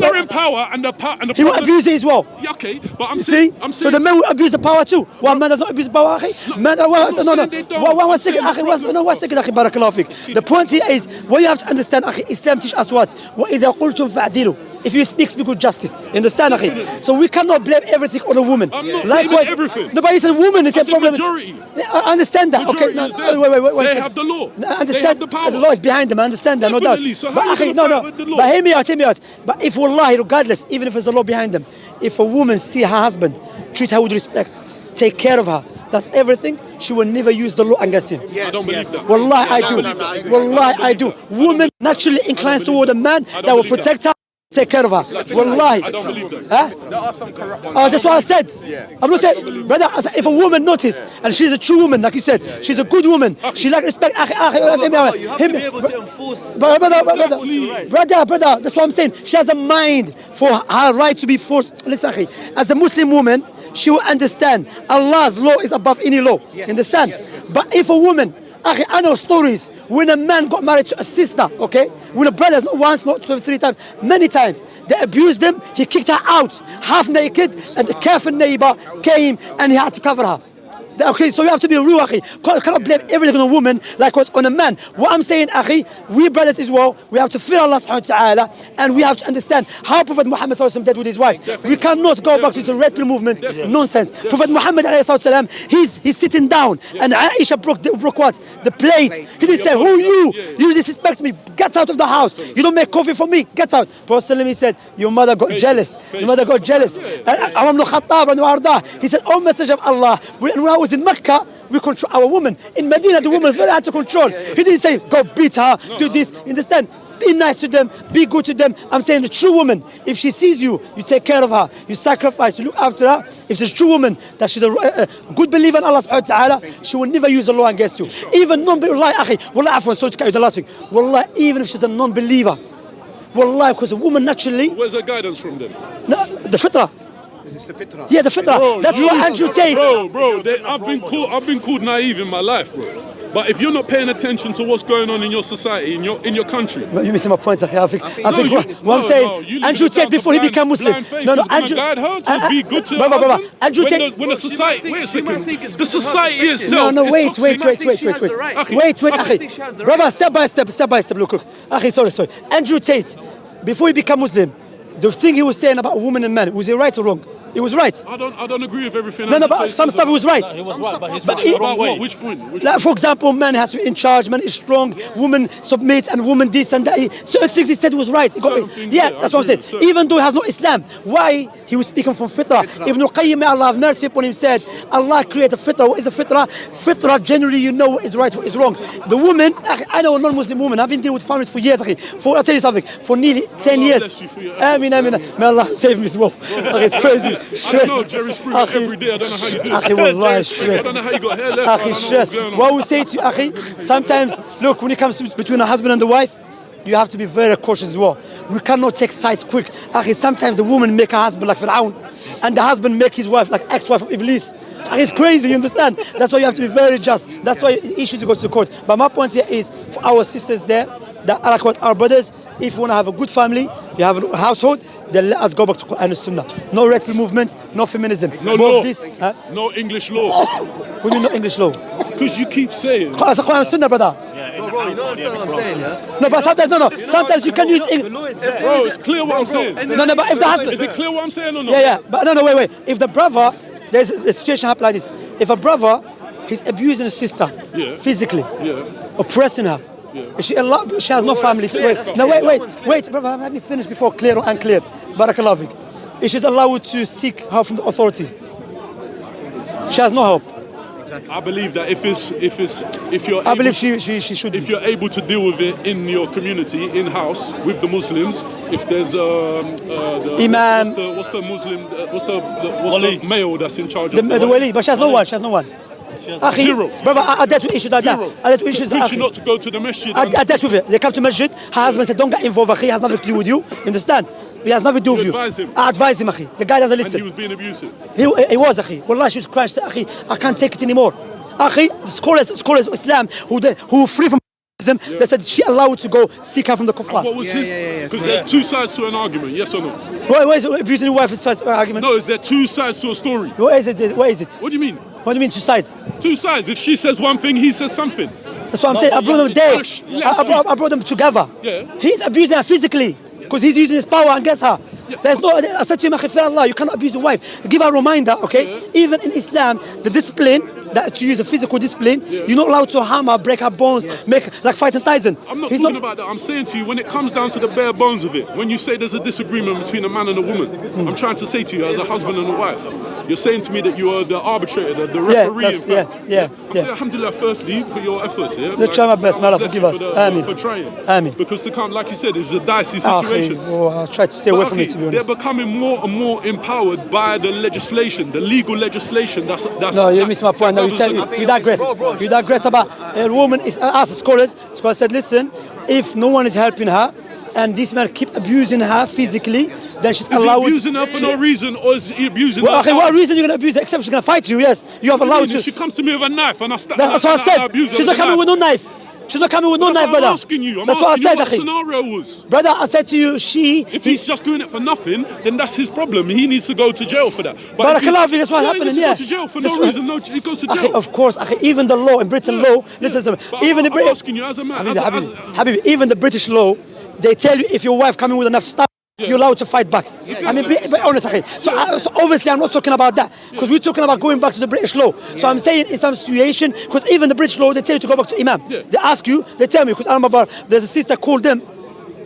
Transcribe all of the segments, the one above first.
Men are in power, and the he will abuse it as well. Yeah, okay, but I'm See? saying. So the men will abuse the power too. One man does not abuse the power, akhi. Man, no. One second, akhi. One second, akhi. Barakallahu fik. The point here is, what you have to understand, akhi, Islam teaches us what? وَإِذَا قُلْتُمْ فَعْدِلُوا. If you speak with justice. You understand, akhi? So we cannot blame everything on a woman. I'm not Likewise, blaming everything. No, but it's a woman. It's a problem. Majority. I understand that. Majority Okay, is there. wait. They have the law. I understand. They have the power. The law is behind them. I understand that, no doubt. Definitely. So But how you akhi, gonna no. fight with the law? But hear me out. But if wallahi, regardless, even if there's a law behind them, if a woman see her husband, treat her with respect, take care of her, that's everything, she will never use the law against him. I don't believe that. Wallahi, I do. Woman naturally inclines toward a man that will protect her, take care of her. Wallahi. I don't believe that. Huh? There are some corrupt ones. Oh, that's what I said. I'm not saying, brother, I said, if a woman notice, and she's a true woman, like you said, she's a good woman, she like respect, You have to be able to enforce. brother, that's what I'm saying. She has a mind for her right to be forced. Listen, akhi, as a Muslim woman, she will understand Allah's law is above any law. You understand? But if a woman, akhi, I know stories when a man got married to a sister, okay? When a brother, not once, not two, three times, many times, they abused them, he kicked her out, half naked, and the kafir neighbor came and he had to cover her. Okay, so you have to be real, akhi. Cannot blame everything on a woman like what's on a man. What I'm saying, akhi, we brothers as well, we have to fear Allah subhanahu wa ta'ala, and we have to understand how Prophet Muhammad sallallahu alaihi wasallam did with his wives. We cannot go back to the red pill movement. Nonsense. Prophet Muhammad sallallahu he's sitting down, and Aisha broke what? The plate. He didn't say, who you? You disrespect me. Get out of the house. You don't make coffee for me. Get out. Prophet he said, your mother got jealous. Your mother got jealous. He said, oh Messenger of Allah, when I was in Mecca, we control our woman. In Medina, the woman very hard to control. He didn't say, go beat her, do this. You understand? Be nice to them, be good to them. I'm saying the true woman, if she sees you, you take care of her, you sacrifice, you look after her. If she's a true woman, that she's a good believer in Allah subhanahu wa ta'ala, she will never use the law against you. Even non-believer, wallahi, afwan, so to carry the last thing. Wallahi, even if she's a non-believer, wallahi, because a woman naturally... Where's the guidance from them? No, the fitrah. Is this the fitrah? Yeah, the fitrah. Bro, That's what Andrew Tate. Bro, I've been called naive in my life, bro. But if you're not paying attention to what's going on in your society, in your country, You're missing my points, akhi. I think what I'm you saying, lead Andrew her Tate down to before he became Muslim. Andrew. Guide her to be good to her husband. Andrew Tate. When the society, wait a second, the society itself. No, is wait, toxic. akhi. Brother, step by step. Look. Akhi, sorry. Andrew Tate, before he became Muslim, the thing he was saying about women and men, was it right or wrong? It was right. I don't agree with everything. No, but some stuff he was right. He was right, but he said it the wrong way. Which point? Like, for example, man has to be in charge, man is strong, woman submits, and woman this and that. Certain things he said was right. That's what I'm saying. Even though he has no Islam, why he was speaking from fitrah? Ibn al-Qayyim, may Allah have mercy upon him, said, Allah created fitrah. What is a fitrah? Fitrah, generally, you know what is right, what is wrong. The woman, I know a non-Muslim woman, I've been dealing with families for years, I'll tell you something, for nearly 10 years. Ameen. May Allah save me as well. It's crazy. Stress. Every day, I don't know how you do it. Akhi, stress. I don't know how you got hair left. Akhi, stress. What we say to you, akhi, sometimes, look, when it comes to between a husband and the wife, you have to be very cautious as well. We cannot take sides quick. Akhi, sometimes the woman make her husband like Fir'aun, and the husband make his wife like ex-wife of Iblis. Akhi, it's crazy, you understand? That's why you have to be very just. That's why it's issue to go to the court. But my point here is, for our sisters there, that our brothers, if you want to have a good family, you have a household, then let us go back to Quran and Sunnah. No red pill movement, no feminism. No law. No English law. We need no English law. Because you keep saying. Quran and Sunnah, brother. Bro, you know what I'm saying, yeah? No, but sometimes, sometimes you can use English. Bro, it's clear what I'm saying. No, but if the husband. Is it clear what I'm saying or not? Yeah. But no, wait. If the brother, there's a situation happen like this. If a brother, he's abusing a sister physically, oppressing her. Yeah. She has no family to wait. No, wait, brother, let me finish before clear or unclear. Barakallahu fik. She's allowed to seek help from the authority. She has no help. Exactly. I believe that if you're I believe she should. If you're able to deal with it in your community, in house with the Muslims, if there's Imam, what's the male that's in charge of the wali, but she has no one. Zero. Brother, I dare to issue that. I dare to issue that. Not to go to the masjid. I dare to it. They come to masjid. Her husband said, "Don't get involved. He has nothing to do with you. Understand? He has nothing to do with you." I advise him, akhi. The guy doesn't listen. And he was being abusive. He was, akhi. Wallah, she was crying. Akhi, I can't take it anymore. Akhi, scholars of Islam who free from them. They said she allowed to go seek her from the kuffar. What was his? Because there's two sides to an argument. Yes or no? Why is abusing your wife an argument? No, is there two sides to a story? What is it? What is it? What do you mean? What do you mean two sides? Two sides. If she says one thing, he says something. That's what I'm saying. I brought them there. I brought them together. Yeah. He's abusing her physically because he's using his power against her. Yeah. There's no. I said to him, Allah, you cannot abuse your wife. Give her a reminder, okay? Yeah. Even in Islam, the discipline that to use a physical discipline, you're not allowed to harm her, break her bones, make like fighting Tyson. I'm not talking about that. I'm saying to you, when it comes down to the bare bones of it, when you say there's a disagreement between a man and a woman, I'm trying to say to you as a husband and a wife, you're saying to me that you are the arbitrator, the referee, in fact. I'm saying alhamdulillah firstly for your efforts. Yeah? Let's try my best, may Allah forgive us. For trying. Amen. Because to come, like you said, it's a dicey situation. I'll try to stay away from it, to be honest. They're becoming more and more empowered by the legislation, the legal legislation. That's no, you missed my point. No, you digress. You digress about a woman is asked scholars. Scholars said, listen, if no one is helping her and this man keep abusing her physically, then she's allowed. Is he abusing her for no reason, or is he abusing her? Okay, what reason you're gonna abuse her? Except she's gonna fight you. Yes, you have allowed to. She comes to me with a knife and I start. That's what I said. She's not coming with no knife. She's not coming with no knife, brother. I'm asking you. That's what I said, what the scenario was. Brother, I said to you, if he's just doing it for nothing, then that's his problem. He needs to go to jail for that. But that's what's happening. He needs to go to jail for no reason. No, he goes to jail. Of course, even the law in Britain, listen to me. Even I'm asking you as a man. Habibi, even the British law, they tell you if your wife coming with enough stuff, you're allowed to fight back. I mean, be honest, so obviously I'm not talking about that because we're talking about going back to the British law. So I'm saying in some situation, because even the British law, they tell you to go back to Imam. They ask you, they tell me, because I remember there's a sister called them.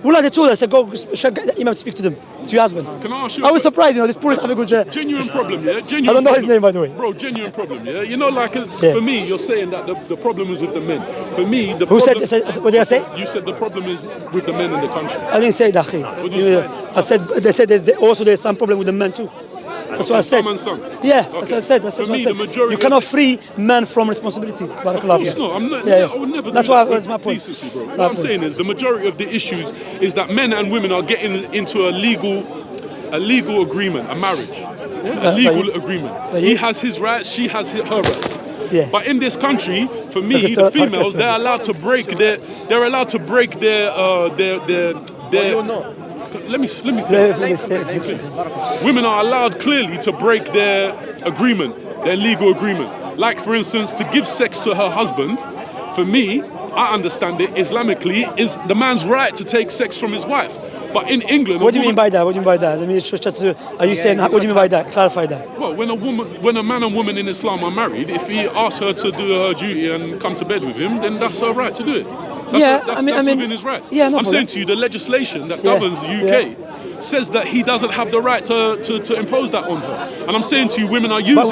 Well, they told us, go get the Imam to speak to them, to your husband. Can I ask you? I was surprised, this police have a good genuine problem, yeah? Genuine I don't know his name, by the way. Bro, genuine problem, yeah? You know, like, for me, you're saying that the problem is with the men. For me, the Who problem... said, what did I say? You said the problem is with the men in the country. I didn't say that, What did you say? I said, they said there's some problem with the men too. That's what I said. Yeah, that's what I said. That's what I said. You cannot free men from responsibilities. Of course not. I would never that's do why that. that's my point. Decency, bro. What I'm saying is the majority of the issues is that men and women are getting into a legal agreement, a marriage. A legal agreement. He has his rights, she has her rights. Yeah. But in this country, for me, the females, they're allowed to break their Let me finish. Women are allowed clearly to break their agreement, their legal agreement. Like, for instance, to give sex to her husband, for me, I understand it Islamically, is the man's right to take sex from his wife. But in England... What do you mean by that? What do you mean by that? Let me just are you saying, what do you mean by that? Clarify that. Well, when a man and woman in Islam are married, if he asks her to do her duty and come to bed with him, then that's her right to do it. That's within his rights. Yeah, I'm saying to you, the legislation that governs the UK says that he doesn't have the right to impose that on her. And I'm saying to you, women are using... No,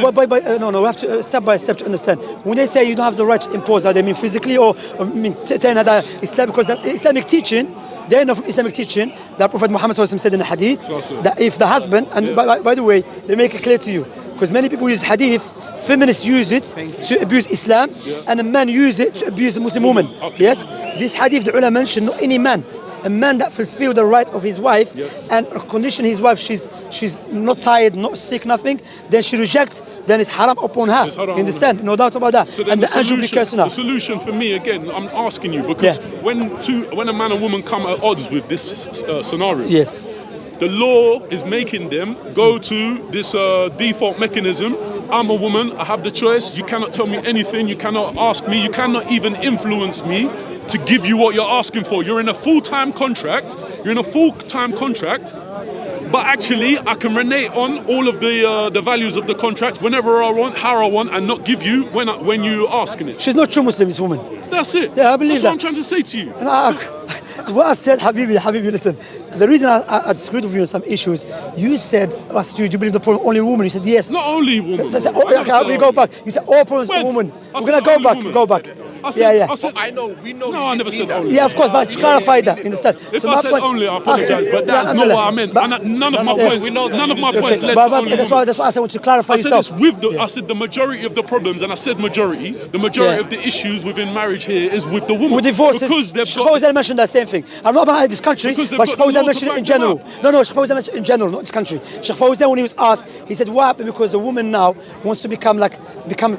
we have to step by step to understand. When they say you don't have the right to impose that, they mean physically or mean saying that Islam, because that's Islamic teaching. They know from Islamic teaching that Prophet Muhammad said in the hadith that if the husband, and by the way, they make it clear to you, because many people use hadith, feminists use it to abuse Islam, and a man use it to abuse a Muslim woman. Yes, this hadith, the ulama mentioned, not any man. A man that fulfill the right of his wife and condition his wife, she's not tired, not sick, nothing, then she rejects, then it's haram upon her. You understand? No doubt about that. So and the angel be cursing her. The solution for me, again, I'm asking you, because when a man and woman come at odds with this scenario, the law is making them go to this default mechanism. I'm a woman, I have the choice, you cannot tell me anything, you cannot ask me, you cannot even influence me to give you what you're asking for. You're in a full-time contract, but actually I can renege on all of the values of the contract whenever I want, how I want, and not give you when you're asking it. She's not true Muslim, this woman. That's it. Yeah, I believe That's what I'm trying to say to you. What I said, Habibi, listen. The reason I disagreed with you on some issues, you said, I asked you, do you believe the problem only women? You said yes. Not only women. So I said, we go back. You said all problems are women. We're going to go back. I know, we know. No, I never said only. Yeah, of course, but to clarify that, understand? If I said only, I apologize, but that's not what I meant. None of my points. None of my points led to only. That's why I said to clarify yourself. I said the majority of the problems, and I said majority. The majority of the issues within marriage here is with the woman. With divorces, Sheikh mentioned that same thing. I'm not about this country, but Sheikh mentioned it in general. No, Sheikh mentioned it in general, not this country. Sheikh when he was asked, he said, what happened? Because the woman now wants to become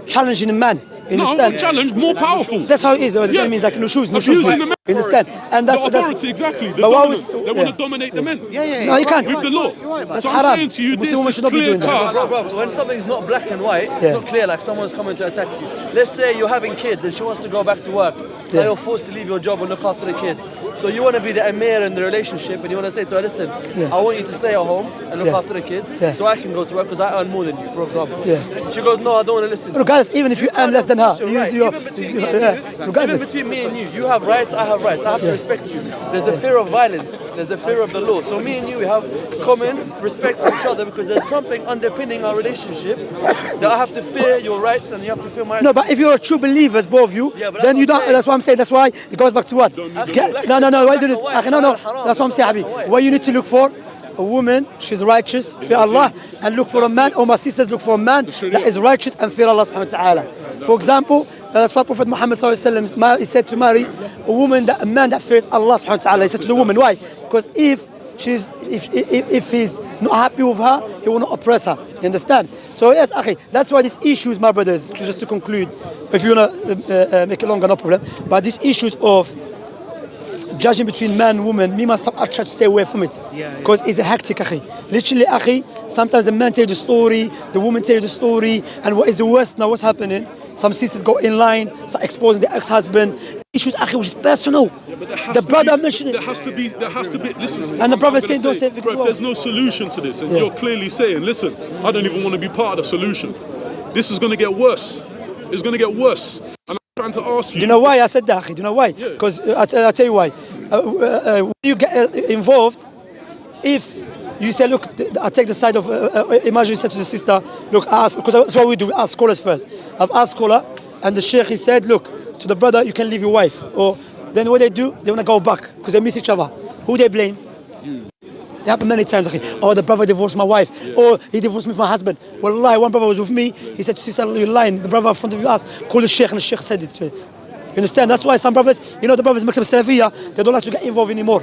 challenging a man. You understand? No, challenge, more powerful. That's how it is. That means like no shoes. You understand? And that's authority, exactly. The but dominance. They want to dominate the men. No, you can't. With the law. That's so haram. I'm saying to you, this is clear cut. Bro, when something's not black and white, it's not clear, like someone's coming to attack you. Let's say you're having kids and she wants to go back to work. Now you're forced to leave your job and look after the kids. So you want to be the emir in the relationship and you want to say to her, listen, I want you to stay at home and look after the kids so I can go to work because I earn more than you, for example. She goes, no, I don't want to listen. Regardless, even if you earn less than her, even between me and you, you have rights, I have rights. I have to respect you. There's a fear of violence. There's a fear of the law. So me and you, we have common respect for each other because there's something underpinning our relationship that I have to fear your rights and you have to fear my rights. No, but if you're true believers, both of you, then you don't. That's what I'm saying. That's why it goes back to what? No. Why do it? No. That's what I'm saying, Habib. What you need to look for? A woman, she's righteous, fear Allah, and look for a man, or my sisters look for a man that is righteous and fear Allah subhanahu wa ta'ala. For example, that's why Prophet Muhammad sallallahu alaihi wasallam, he said to marry a man that fears Allah subhanahu wa ta'ala. He said to the woman, why? Because if he's not happy with her, he will not oppress her. You understand? So yes, akhi, that's why these issues, my brothers, just to conclude, if you want to make it longer, no problem, but these issues of judging between man and woman, me myself, I try to stay away from it. Because it's a hectic, akhi. Literally, akhi, sometimes the man tell you the story, the woman tell you the story, and what is the worst now, what's happening? Some sisters go in line, start exposing the ex-husband. Issues, akhi, which is personal. The brother mentioned it. There has to be, listen to me. And the brother saying, don't say it as well. There's no solution to this, and you're clearly saying, listen, I don't even want to be part of the solution. This is going to get worse. It's going to get worse. And I'm trying to ask you. Do you know why I said that, akhi? Do you know why? Because I'll tell you why. When you get involved, if you say, look, I take the side of, imagine you said to the sister, look, ask, because that's what we do, we ask scholars first. I've asked scholar, and the sheikh, he said, look, to the brother, you can leave your wife. Or then what they do, they want to go back, because they miss each other. Who they blame? You. It happened many times, akhi. Oh, the brother divorced my wife. Or he divorced me from my husband. Wallahi, one brother was with me, he said, sister, you're lying. The brother in front of you asked, call the sheikh, and the sheikh said it to you. You understand? That's why some brothers, the brothers Maktab Salafiyya, they don't like to get involved anymore.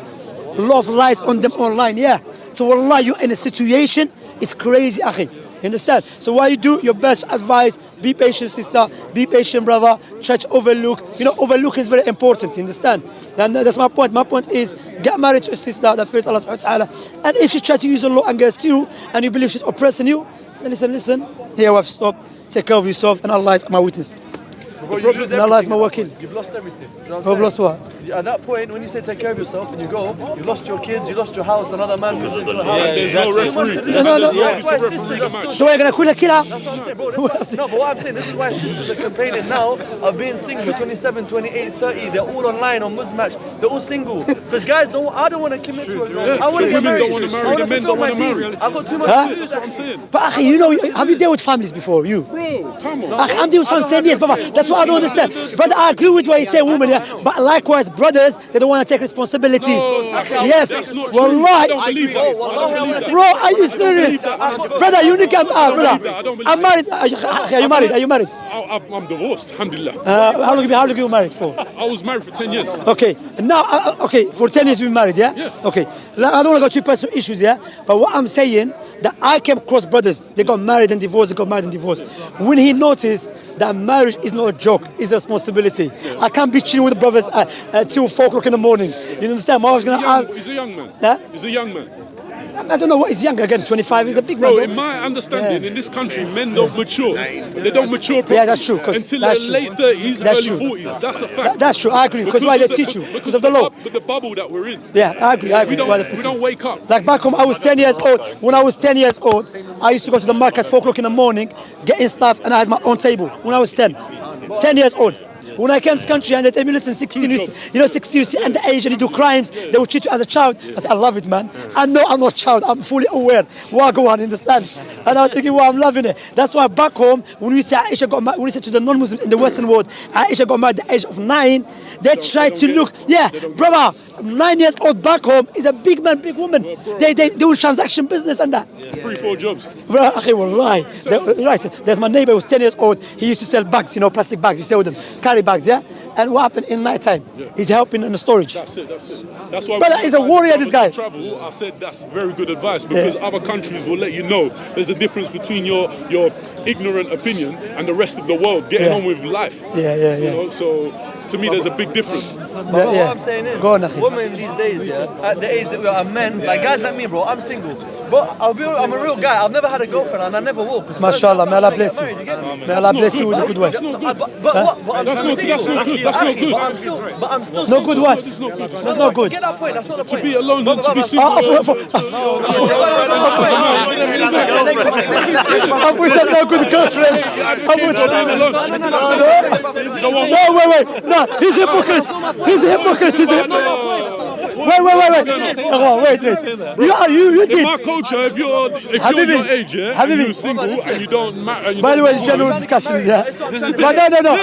A lot of lies on them online, So wallah, you're in a situation, it's crazy, akhi. You understand? So what you do, your best advice, be patient, sister, be patient, brother, try to overlook. Overlook is very important, you understand? And that's my point. My point is, get married to a sister that fears Allah subhanahu wa ta'ala. And if she tries to use the law against you, and you believe she's oppressing you, then listen, here we have stopped, take care of yourself, and Allah is my witness. Allah is my wakil. You've lost everything. You know I've lost what? At that point, when you say take care of yourself and you go, you lost your kids, you lost your house, another man goes into the house. There's no referee. That's why sisters are still... So we're going to kill a killer? That's what I'm saying, bro. No, but what I'm saying, this is why sisters are complaining now of being single, 27, 28, 30. They're all online on Muzmatch. They're all single. Because guys, I don't want to commit to a girl. I want to get married. Women don't want to marry, the men don't want to marry. I've got too much Huh? That's what I'm saying. But akhi, have you dealt with families before? You? Bro, come on. Akhi, I'm dealing with some same years, brother. That's what I don't understand. Brother, I agree with what you say, women, but likewise, brothers, they don't want to take responsibilities. Yes, that's not true. wallahi. I don't believe that. Bro, are you serious? Brother, you need to come out, brother. I'm married. Are you married? I'm divorced, alhamdulillah. How long have you married for? I was married for 10 years. Okay, now, for 10 years you've been married, yeah? Yes. Okay, I don't want to go to personal issues, yeah? But what I'm saying, that I came across brothers, they got married and divorced, When he noticed that marriage is not a joke, it's a responsibility. I can't be chilling with the brothers till 4 o'clock in the morning. You understand? My wife's gonna He's a young man. Huh? He's a young man. I don't know what is young again, 25 is a big Bro, man. in my understanding, in this country, men don't mature. They don't mature properly. Yeah, that's true. Until that's their true. late 30s, That's early true. 40s. That's a fact. That's true, I agree. Because why they teach you? Because of the law. But the bubble that we're in. Yeah, I agree. We don't wake up. Like back home, I was 10 years old. When I was 10 years old, I used to go to the market at 4 o'clock in the morning, getting stuff, and I had my own table. When I was 10 years old. When I came to this country and they tell me, listen, 16, you see underage and you do crimes, they will treat you as a child. I said, I love it, man. I know I'm not a child. I'm fully aware. Wagwan, understand? And I was thinking, well, I'm loving it. That's why back home, when we say Aisha got married, when we say to the non-Muslims in the Western world, Aisha got married at the age of 9, they try to look, brother, 9 years old back home is a big man, big woman. They do transaction business and that. 3-4 jobs. Bro, right. There's my neighbor who's 10 years old. He used to sell bags, plastic bags. You sell them, carry bags, yeah? and what happened in night time? He's helping in the storage. That's it. That's why. But he's a warrior, this guy. Travel. I said that's very good advice because other countries will let you know there's a difference between your ignorant opinion and the rest of the world getting on with life. You know, so to me, there's a big difference. But what I'm saying is, women these days, at the age that we are, men, like guys like me, bro, I'm single. But I'm a real guy. I've never had a girlfriend and I never will. MashaAllah, may Allah bless you. May Allah bless you with a good wife. That's not good. That's not good. But I'm still no good what? That's not good. That's not good. Get that point. That's not the point. To be alone and to be single. Abu said no good girlfriend. Wait. No, he's a hypocrite. Wait. You did. In my culture, if you're your age, and you're single and you don't matter. By the way, it's general discussion, But no.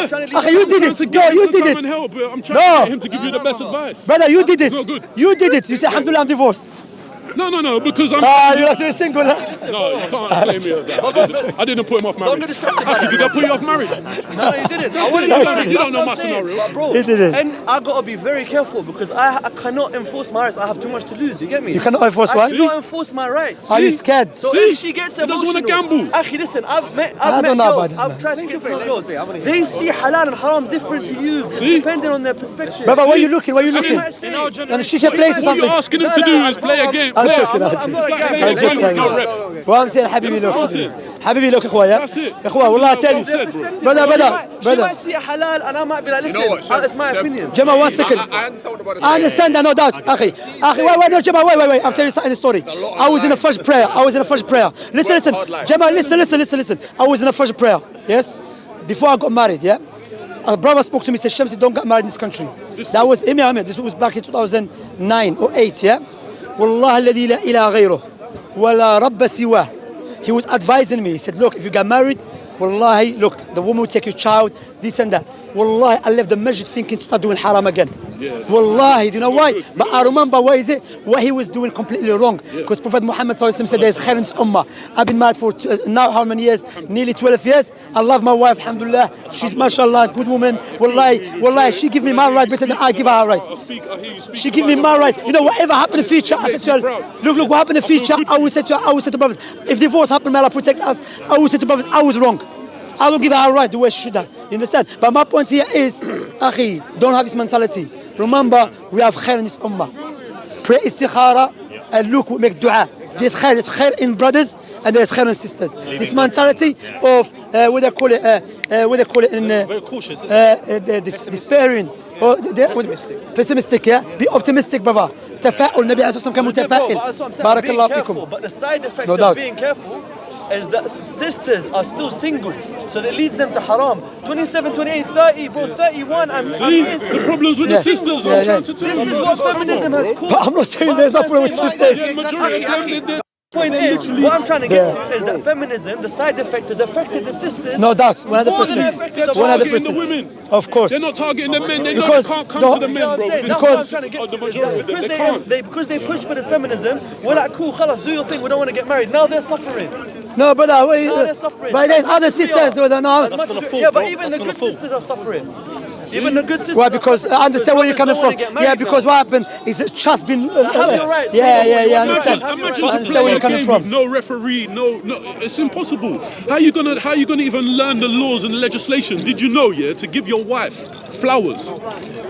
You did it. No, you did it. I'm trying to get him to give you the best advice. Brother, you did it. It's not good. You did it. You say, Alhamdulillah, I'm divorced. No, because I'm. You're actually single. No, you can't blame me of that. I didn't put him off marriage. Actually, did I put you off marriage? No, you didn't. You don't know my scenario. But bro, He didn't. And I gotta be very careful because I cannot enforce my rights. I have too much to lose. You get me? You cannot enforce what? I cannot enforce my rights. Are you scared? So if she gets emotional, doesn't want to gamble. Actually, listen, I've met don't know girls. about that, I've tried to get girls. They see halal and haram different to you, depending on their perspective. Brother, where you looking? And shisha place or What something? you're asking him to do is play a game. I'm joking. Well, I'm saying حبيبي look اخويا. That's it. اخويا والله tell you. She might see halal and I might be like, listen, that's my opinion. Jamal, 1 second. I understand that, no doubt. Akhi, wait, Jamal, wait. I'm telling you something in the story. I was in the first prayer. Listen. Jamal, listen. I was in the first prayer. Yes? Before I got married, yeah? A brother spoke to me, said, Shemsy, don't get married in this country. That was this was back in 2009 or 8, yeah? والله الذي لا إله غيره ولا رب سواه. He was advising me. He said, look, if you get married, wallahi, look, the woman will take your child, this and that. Wallahi, I left the masjid thinking to start doing haram again. Wallahi, do you know why? But I remember what he was doing completely wrong. Because Prophet Muhammad said there's khair in ummah. I've been married for now how many years? Nearly 12 years. I love my wife, alhamdulillah. She's mashallah, good woman. Wallahi, she give me my right better than I give her right. She give me my right. You know, whatever happened in the future, I said to her, look what happened in the future. I will say to brothers, if divorce happened, may Allah protect us. I will say to brothers, I was wrong. I will give her a right the way she should have. You understand? But my point here is, akhi, don't have this mentality. Remember, we have khair in this ummah. Pray istikhara and look, we make dua. There's khair in brothers and there's khair in sisters. This mentality of what they call it in despairing or pessimistic, yeah? Be optimistic, brother. تفاؤل. النبي عليه الصلاة والسلام كان متفائل. بارك الله فيكم. But the side effect of being careful is that sisters are still single, so that leads them to haram. 27, 28, 30, bro, 31. The problems with the sisters. I'm trying to tell you. This is what feminism has caused. But I'm not saying there's no problem with sisters. Point is, what I'm trying to get to is that feminism, the side effect has affected the sisters. No doubt, 100%. They're targeting the women. Of course. They're not targeting the men. They because can't come to the men, bro. Because they push for this feminism. We're like, cool, khalas, do your thing. We don't want to get married. Now they're suffering. No, but there's other sisters who are not. Yeah, but even the good sisters are suffering. Even the good sisters. Why? Because I understand where you're coming from. Yeah, because what happened is just been. I understand. Imagine understand where you're coming from. No referee, no. It's impossible. How you gonna even learn the laws and the legislation? Did you know? Yeah, to give your wife flowers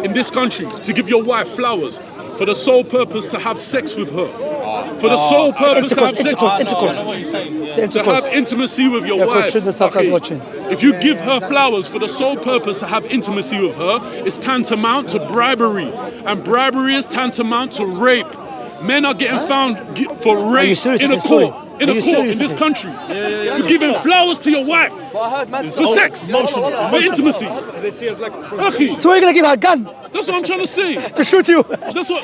in this country, to give your wife flowers for the sole purpose to have sex with her. For the sole purpose to have sex to have intimacy with your wife. Okay. If you give her flowers for the sole purpose to have intimacy with her, it's tantamount to bribery. And bribery is tantamount to rape. Men are getting found for rape in a court. In this country, for giving flowers to your wife for sex, for intimacy. So are you gonna give her a gun? That's what I'm trying to say. To shoot you.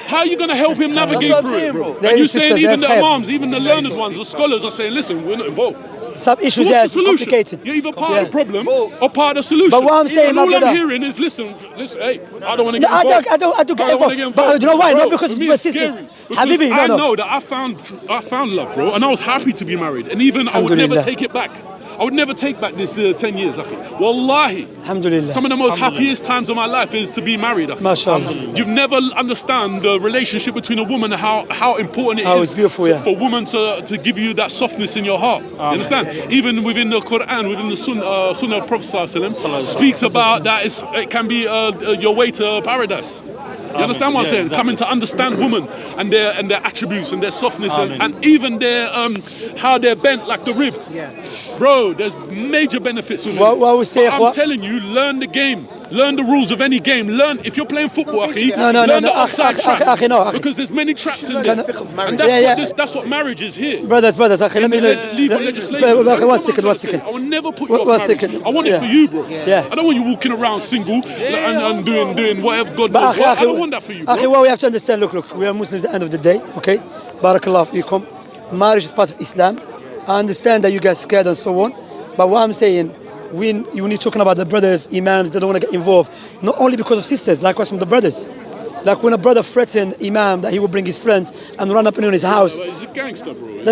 How are you gonna help him navigate through it, bro? And you're saying even the imams, even the learned ones, the scholars are saying, listen, we're not involved. Some issues are complicated. You're either part of the problem or part of the solution. But what I'm saying, all I'm hearing is, listen, hey, I don't want to get involved. I don't get involved. But you know why? Not because it's sisters. Habibi, I know that I found love, bro, and I was happy to be married, and even I would never take it back. I would never take back this 10 years, akhi. Wallahi. Alhamdulillah. Some of the most happiest times of my life is to be married, akhi. MashaAllah. You've never understand the relationship between a woman and how important it is beautiful, for women to give you that softness in your heart. You understand? Even within the Quran, within the Sunnah of Prophet ﷺ, speaks about that it can be your way to paradise. You understand what I'm saying? Coming to understand women and their attributes and their softness and even their how they're bent like the rib. Bro, there's major benefits in it. I'm telling you, learn the game. Learn the rules of any game. Learn if you're playing football, akhi. Learn the offside trap. Because there's many traps in there. And that's what marriage is here. Brothers, akhi, let me legal legislation. One second. I will never put you off marriage. I want it for you, bro. Yeah. I don't want you walking around single and doing whatever God does. I don't want that for you, bro. Akhi, well, we have to understand, look, we are Muslims at the end of the day, okay? Barakallah fiikum. Marriage is part of Islam. I understand that you get scared and so on, but what I'm saying, when you're talking about the brothers, imams, they don't want to get involved, not only because of sisters, likewise from the brothers. Like when a brother threatened imam that he will bring his friends and run up in his house. He's a gangster, bro.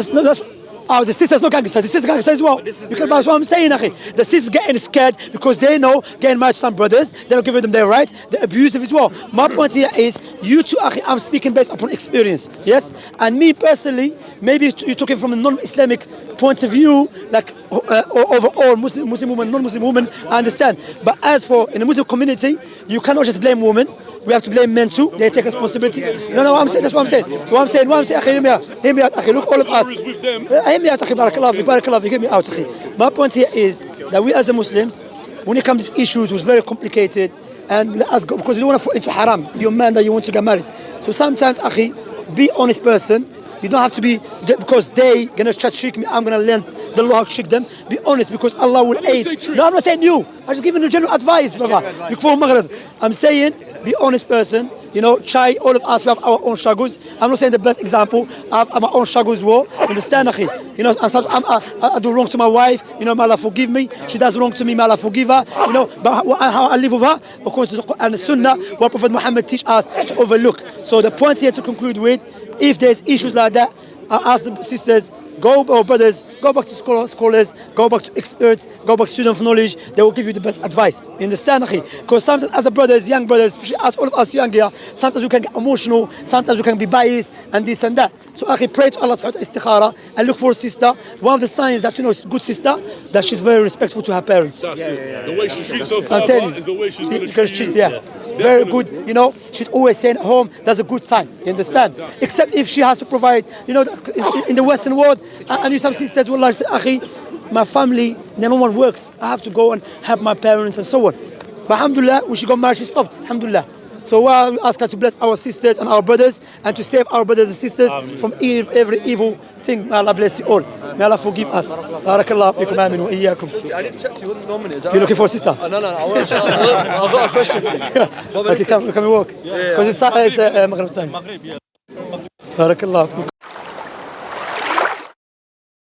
The sisters not gangsters. The sisters gangsters as well. That's what I'm saying, akhi. The sisters getting scared because they know getting married to some brothers, they're not giving them their rights. They're abusive as well. My point here is, you two, akhi, I'm speaking based upon experience. Yes, and me personally, maybe you're talking from a non-Islamic point of view, like overall Muslim women, non-Muslim women. I understand, but as for in the Muslim community, you cannot just blame women. We have to blame men too. They take responsibility. No, I'm saying, that's what I'm saying. Akhi, hear me out, akhi. Look, all of us. Hear me out, akhi. Barakallah fiik. Hear me out, akhi. My point here is that we as Muslims, when it comes to issues, which is very complicated, and let us go because you don't want to fall into haram. You're a man that you want to get married. So sometimes, akhi, be honest person. You don't have to be because they gonna try to trick me. I'm gonna learn the law how to trick them. Be honest because Allah will aid. No, I'm not saying you. I'm just giving you general advice, brother. Before Maghrib, I'm saying be honest person. You know, try all of us. We have our own struggles. I'm not saying the best example. I have my own struggles as well. Understand, akhi? You know, I do wrong to my wife. You know, may Allah forgive me. She does wrong to me. May Allah forgive her. You know, but how I live with her according to the Quran and the Sunnah, what Prophet Muhammad teach us to overlook. So the point here to conclude with. If there's issues like that, I ask the sisters, brothers, go back to scholars, go back to experts, go back to student of knowledge. They will give you the best advice. You understand, akhi? Because sometimes as a brothers, young brothers, especially as all of us young here, sometimes we can get emotional, sometimes we can be biased and this and that. So akhi, pray to Allah subhanahu wa ta'ala, istikhara and look for a sister. One of the signs that you know is a good sister, that she's very respectful to her parents. That's it. The way she treats her father is the way she's going to treat you. Yeah. Very good, you know, she's always staying at home. That's a good sign, you understand? Except if she has to provide, you know, in the Western world, and you some sisters will like say, akhi, my family, no one works. I have to go and help my parents and so on. But alhamdulillah, when she got married, she stopped, alhamdulillah. So we ask her to bless our sisters and our brothers and to save our brothers and sisters from every evil thing. May Allah bless you all. May Allah forgive us. Barakallahu fiikum, amin wa iyyakum. I didn't check you, wasn't nominated. You're looking for a sister? No, I've got a question for you. Okay, come walk. Because it's Maghrib time. Barakallahu fiikum.